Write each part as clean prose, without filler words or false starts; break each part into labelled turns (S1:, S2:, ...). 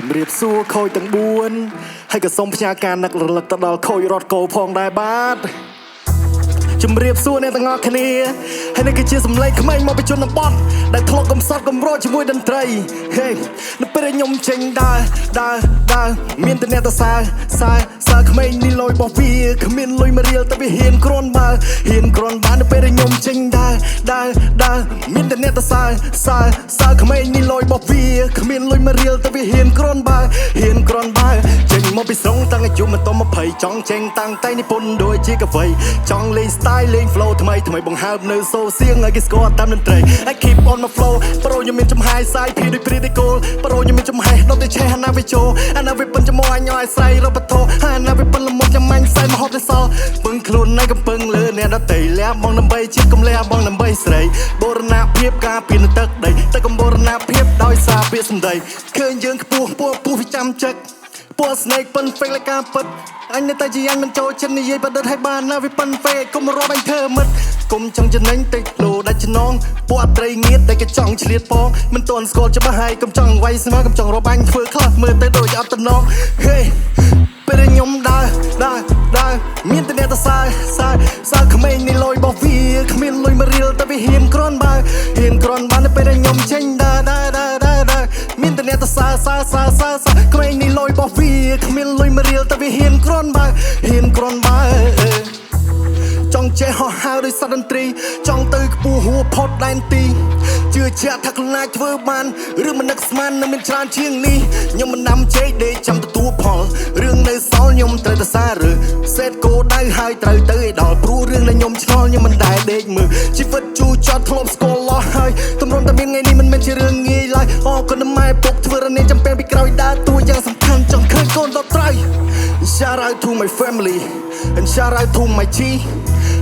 S1: ជំរាបសួរខូចទាំង4ហើយក៏សូមផ្ញើការនឹករលឹកទៅដល់ខូចរត់គោផងដែរបាទជំរាបសួរអ្នកទាំងអស់គ្នាហើយនេះគឺជាសម្លេងក្មេងមកពីជនបទដែលធ្លាប់កំសត់កំរោជាមួយតន្ត្រីហេនៅពេលខ្ញុំចេញដើរមានតែអ្នកទៅសើក្មេងនេះលយបោះវាគ្មានលុយមករៀលតែវាហ៊ានគ្រាន់បើនៅពេលខ្ញុំចេញដើរមានតែអ្នកទៅសើក្មេងនេះលយបោះវាគ្មានលុយមករៀលតែវាហ៊ានគ្រាន់បើចេញមកពីស្រុងតាំងអាយុមិនត20ចង់ចេញតាំងតែនិពន្ធដូចជាកាវៃចង់លេង style លេង flow ថ្មីបង្ហើបនៅសូសៀងឲ្យគេស្គាល់តាមតន្ត្រី I keep on my flow ប្រូខ្ញុំមានចំហាយសាយភីដូចព្រីទីគោលប្រូខ្ញុំមានចំហេះដុតតែឆេះអាណាវាចូលអាណាវាប៉ិនចំអញឲ្យស្រ័យរបធោអាណាវាប៉ិនល្មុតចាំមាញ់ខ្សែមកហត់តែសល់ពឹងខ្លួនណៃកំពឹងលើអ្នកដតីលះបងដើម្បីជាតិកំលះបងដើម្បីស្រីបូរណភាពការពីនៅទឹកដីតែកំបូរណភាពដោយសារពាក្យសម្ដីឃើញយើងខ្ពស់ពោះវាចាំចឹកពណ៌ snake ប៉ុន fake like ការពិតអញនៅតែជាអញមិនចូលចិត្តនិយាយបដិទ្ធឲ្យបានណាវាប៉ុន fake កុំរាប់អញធ្វើមិត្តកុំចង់ចំណេញតិចលោដាច់ចំណងពួកអត្រីងៀតតែគេចង់ឆ្លៀតផងមិនទាន់ស្គាល់ច្បាស់ហើយកុំចង់វាយស្មើកុំចង់រាប់អញធ្វើខ្លះមើលទៅដូចអត់តំណងហេពេលខ្ញុំដើរមានតែអ្នកទៅសើក្មេងនេះលយបោះវាគ្មានលុយមករៀលតែវាហ៊ានគ្រាន់បើនៅពេលខ្ញុំចេញដើរមានតែអ្នកទៅសើក្មេងនេះលយបោះវាគ្មានលុយមករៀលតែវាហ៊ានគ្រាន់បើចង់ចេះហោះហើរដោយសត្វតន្ត្រីចង់ទៅខ្ពស់ហួរផុតដែនទីជឿជាក់ថាខ្លួនណាចធ្វើបានឬមិននឹកស្មាននៅមានច្រើនជាងនេះខ្ញុំមិនដាំជ័យដេកចាំទទួលផលរឿងនៅសល់ខ្ញុំត្រូវតែសារឬសេតគោដៅហើយត្រូវទៅឲ្យដល់ព្រោះរឿងដែលខ្ញុំឆ្ងល់ខ្ញុំមិនដែលដេកមើលជីវិតជូរចត់ធ្លាប់ស្គាល់លោះហើយតម្រុំតែមានថ្ងៃនេះមិនមែនជារឿងងាយឡើយអរគុណម៉ែពុកធ្វើរនេះចាំពេលពីក្រោយដើរតួយ៉ាងសំខាន់ចង់ឃើញកូនដល់ត្រូវ Shout out to my family and shout out to my G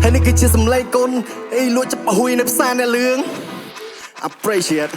S1: ហើយនេះគឺជាសម្លេងកូនអីលួចចាប់ហួយនៅផ្សារអ្នកលឿង Appreciate